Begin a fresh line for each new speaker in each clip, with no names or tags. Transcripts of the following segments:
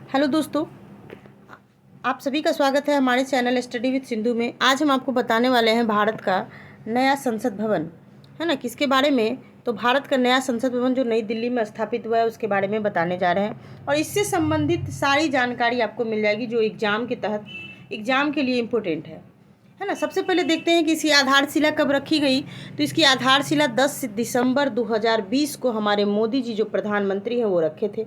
Hello दोस्तों, आप सभी का स्वागत है हमारे चैनल स्टडी विद सिंधु में। आज हम आपको बताने वाले हैं भारत का नया संसद भवन, है ना। किसके बारे में? तो भारत का नया संसद भवन जो नई दिल्ली में स्थापित हुआ है उसके बारे में बताने जा रहे हैं और इससे संबंधित सारी जानकारी आपको मिल जाएगी जो एग्ज़ाम के लिए इम्पोर्टेंट है ना। सबसे पहले देखते हैं कि इसकी आधारशिला कब रखी गई। तो इसकी आधारशिला 10 दिसंबर 2020 को हमारे मोदी जी जो प्रधानमंत्री हैं वो रखे थे।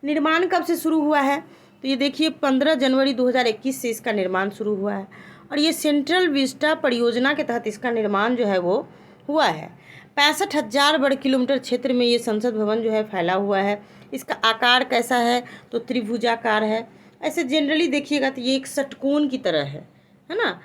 निर्माण कब से शुरू हुआ है? तो ये देखिए 15 जनवरी 2021 से इसका निर्माण शुरू हुआ है और ये सेंट्रल विस्टा परियोजना के तहत इसका निर्माण जो है वो हुआ है। 65,000 वर्ग किलोमीटर क्षेत्र में ये संसद भवन जो है फैला हुआ है। इसका आकार कैसा है? तो त्रिभुजाकार है। ऐसे जनरली देखिएगा तो ये एक षटकोण की तरह है ना।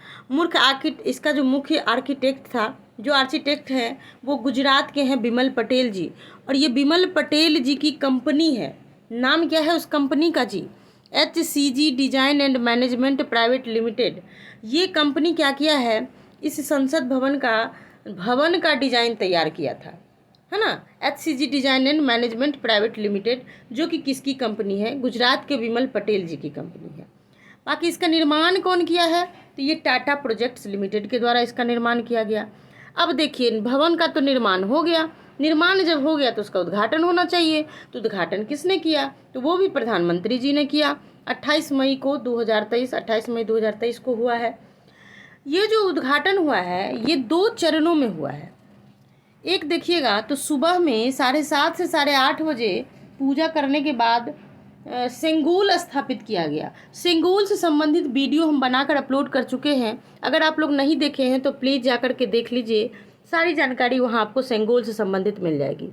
इसका जो मुख्य आर्किटेक्ट हैं वो गुजरात के हैं बिमल पटेल जी, और ये बिमल पटेल जी की कंपनी है। नाम क्या है उस कंपनी का जी? HCG design and management private limited. ये कंपनी क्या किया है? इस संसद भवन का डिजाइन तैयार किया था, है ना। HCG design and management private limited जो कि किसकी कंपनी है? गुजरात के बिमल पटेल जी की कंपनी है। बाकी इसका निर्माण कौन किया है? तो ये टाटा प्रोजेक्ट्स लिमिटेड के द्वारा इसका निर्माण किया गया। अब देखिए भवन का तो निर्माण हो गया। निर्माण जब हो गया तो उसका उद्घाटन होना चाहिए। तो उद्घाटन किसने किया? तो वो भी प्रधानमंत्री जी ने किया। 28 मई 2023 को हुआ है। ये जो उद्घाटन हुआ है ये 2 चरणों में हुआ है। एक देखिएगा तो सुबह में 7:30 से 8:30 बजे पूजा करने के बाद सेंगोल स्थापित किया गया। सेंगोल से संबंधित वीडियो हम बनाकर अपलोड कर चुके हैं। अगर आप लोग नहीं देखे हैं तो प्लीज़ जाकर के देख लीजिए, सारी जानकारी वहाँ आपको सेंगोल से संबंधित मिल जाएगी।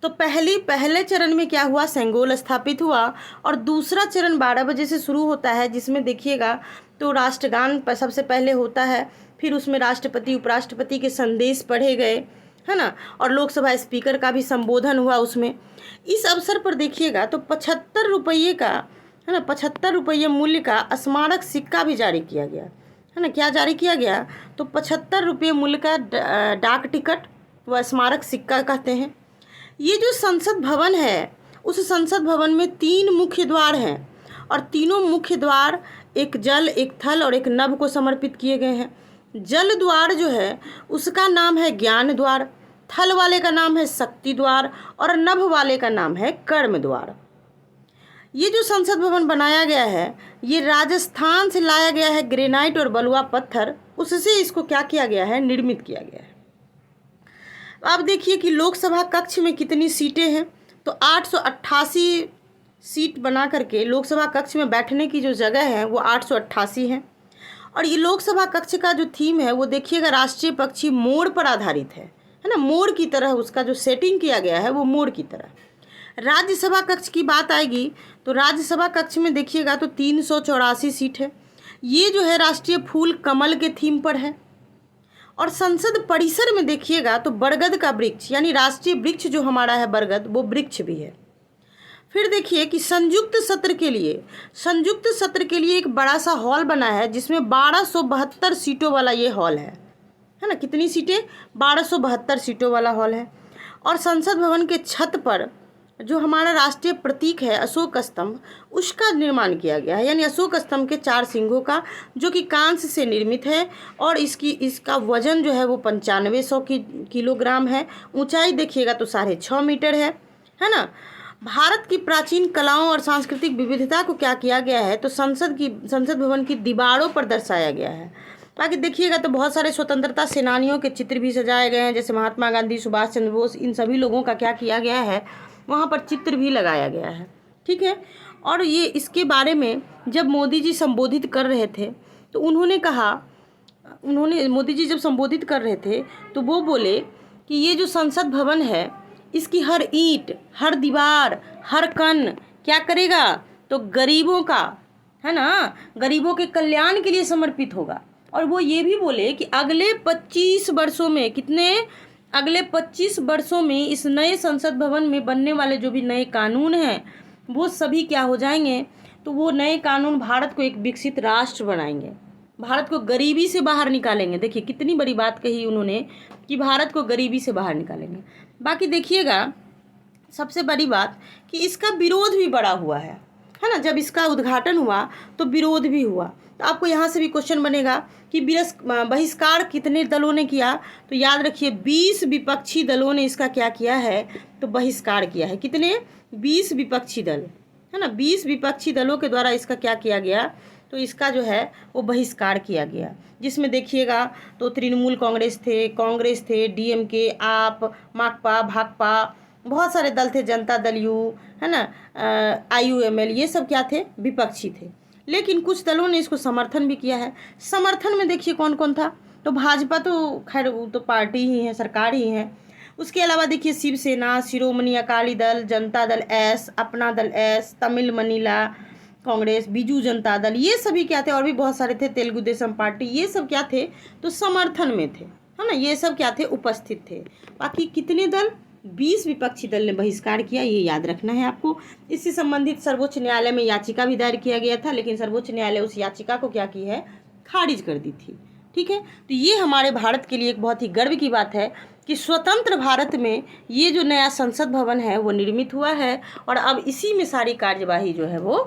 तो पहले चरण में क्या हुआ? सेंगोल स्थापित हुआ और दूसरा चरण 12 बजे से शुरू होता है, जिसमें देखिएगा तो राष्ट्रगान सबसे पहले होता है, फिर उसमें राष्ट्रपति उपराष्ट्रपति के संदेश पढ़े गए, है ना, और लोकसभा स्पीकर का भी संबोधन हुआ उसमें। इस अवसर पर देखिएगा तो 75 रुपये का, है ना, 75 रुपये मूल्य का स्मारक सिक्का भी जारी किया गया, है ना। क्या जारी किया गया? तो 75 रुपये मूल्य का डाक टिकट व स्मारक सिक्का कहते हैं। ये जो संसद भवन है उस संसद भवन में 3 मुख्य द्वार हैं और तीनों मुख्य द्वार एक जल, एक थल और एक नभ को समर्पित किए गए हैं। जल द्वार जो है उसका नाम है ज्ञान द्वार, थल वाले का नाम है शक्ति द्वार और नभ वाले का नाम है कर्म द्वार। ये जो संसद भवन बनाया गया है ये राजस्थान से लाया गया है ग्रेनाइट और बलुआ पत्थर, उससे इसको क्या किया गया है? निर्मित किया गया है। अब देखिए कि लोकसभा कक्ष में कितनी सीटें हैं। तो 888 सीट बना करके लोकसभा कक्ष में बैठने की जो जगह है वो 888 है। और ये लोकसभा कक्ष का जो थीम है वो देखिएगा राष्ट्रीय पक्षी मोर पर आधारित है ना। मोर की तरह उसका जो सेटिंग किया गया है वो मोर की तरह। राज्यसभा कक्ष की बात आएगी तो राज्यसभा कक्ष में देखिएगा तो 384 सीट है। ये जो है राष्ट्रीय फूल कमल के थीम पर है। और संसद परिसर में देखिएगा तो बरगद का वृक्ष, यानी राष्ट्रीय वृक्ष जो हमारा है बरगद, वो वृक्ष भी है। फिर देखिए कि संयुक्त सत्र के लिए एक बड़ा सा हॉल बना है जिसमें 1272 सीटों वाला ये हॉल है ना। कितनी सीटें? 1272 सीटों वाला हॉल है। और संसद भवन के छत पर जो हमारा राष्ट्रीय प्रतीक है अशोक स्तंभ, उसका निर्माण किया गया है, यानी अशोक स्तंभ के 4 सिंगों का, जो कि कांस्य से निर्मित है और इसका वजन जो है वो 9500 किलोग्राम है। ऊंचाई देखिएगा तो 6.5 मीटर है ना। भारत की प्राचीन कलाओं और सांस्कृतिक विविधता को क्या किया गया है? तो संसद भवन की दीवारों पर दर्शाया गया है। बाकी देखिएगा तो बहुत सारे स्वतंत्रता सेनानियों के चित्र भी सजाए गए हैं, जैसे महात्मा गांधी, सुभाष चंद्र बोस, इन सभी लोगों का क्या किया गया है? वहाँ पर चित्र भी लगाया गया है, ठीक है। और ये इसके बारे में जब मोदी जी संबोधित कर रहे थे तो मोदी जी जब संबोधित कर रहे थे तो वो बोले कि ये जो संसद भवन है इसकी हर ईंट, हर दीवार, हर कण क्या करेगा? तो गरीबों का, है ना, गरीबों के कल्याण के लिए समर्पित होगा। और वो ये भी बोले कि अगले 25 वर्षों में इस नए संसद भवन में बनने वाले जो भी नए कानून हैं वो सभी क्या हो जाएंगे? तो वो नए कानून भारत को एक विकसित राष्ट्र बनाएंगे, भारत को गरीबी से बाहर निकालेंगे। देखिए कितनी बड़ी बात कही उन्होंने कि भारत को गरीबी से बाहर निकालेंगे। बाकी देखिएगा सबसे बड़ी बात कि इसका विरोध भी बड़ा हुआ है। है ना। जब इसका उद्घाटन हुआ तो विरोध भी हुआ। तो आपको यहाँ से भी क्वेश्चन बनेगा कि बहिष्कार कितने दलों ने किया, तो याद रखिए 20 विपक्षी दलों ने इसका क्या किया है, तो बहिष्कार किया है। कितने? 20 विपक्षी दल, है ना। 20 विपक्षी दलों के द्वारा इसका क्या किया गया, तो इसका जो है वो बहिष्कार किया गया। जिसमें देखिएगा तो तृणमूल कांग्रेस थे, डीएमके, आप, माकपा, भाकपा, बहुत सारे दल थे, जनता दल यू, है ना, IUML, ये सब क्या थे, विपक्षी थे। लेकिन कुछ दलों ने इसको समर्थन भी किया है। समर्थन में देखिए कौन कौन था, तो भाजपा तो खैर वो तो पार्टी ही है, सरकार ही है। उसके अलावा देखिए शिवसेना, शिरोमणि अकाली दल, जनता दल एस, अपना दल एस, तमिल मनीला कांग्रेस, बीजू जनता दल, ये सभी क्या थे, और भी बहुत सारे थे, तेलुगु देशम पार्टी, ये सब क्या थे, तो समर्थन में थे, है ना। ये सब क्या थे, उपस्थित थे। बाकी कितने दल, 20 विपक्षी दल ने बहिष्कार किया, ये याद रखना है आपको। इससे संबंधित सर्वोच्च न्यायालय में याचिका भी दायर किया गया था, लेकिन सर्वोच्च न्यायालय उस याचिका को क्या की है, खारिज कर दी थी। ठीक है, तो ये हमारे भारत के लिए एक बहुत ही गर्व की बात है कि स्वतंत्र भारत में ये जो नया संसद भवन है वो निर्मित हुआ है, और अब इसी में सारी कार्यवाही जो है वो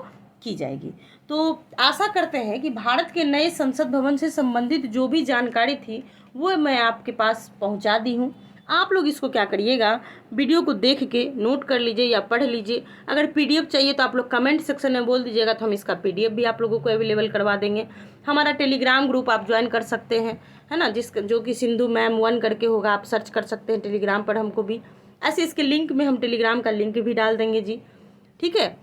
की जाएगी। तो आशा करते हैं कि भारत के नए संसद भवन से संबंधित जो भी जानकारी थी वो मैं आपके पास पहुंचा दी हूं। आप लोग इसको क्या करिएगा, वीडियो को देख के नोट कर लीजिए या पढ़ लीजिए। अगर PDF चाहिए तो आप लोग कमेंट सेक्शन में बोल दीजिएगा, तो हम इसका PDF भी आप लोगों को अवेलेबल करवा देंगे। हमारा टेलीग्राम ग्रुप आप ज्वाइन कर सकते हैं, है ना, जो कि सिंधु मैम 1 करके होगा, आप सर्च कर सकते हैं टेलीग्राम पर हमको भी। ऐसे इसके लिंक में हम टेलीग्राम का लिंक भी डाल देंगे जी। ठीक है,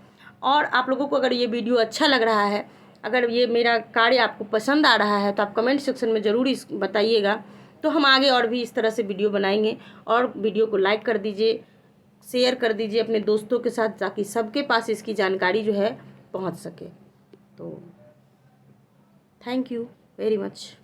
और आप लोगों को अगर ये वीडियो अच्छा लग रहा है, अगर ये मेरा कार्य आपको पसंद आ रहा है, तो आप कमेंट सेक्शन में ज़रूर इस बताइएगा, तो हम आगे और भी इस तरह से वीडियो बनाएंगे। और वीडियो को लाइक कर दीजिए, शेयर कर दीजिए अपने दोस्तों के साथ, ताकि सबके पास इसकी जानकारी जो है पहुंच सके। तो थैंक यू वेरी मच।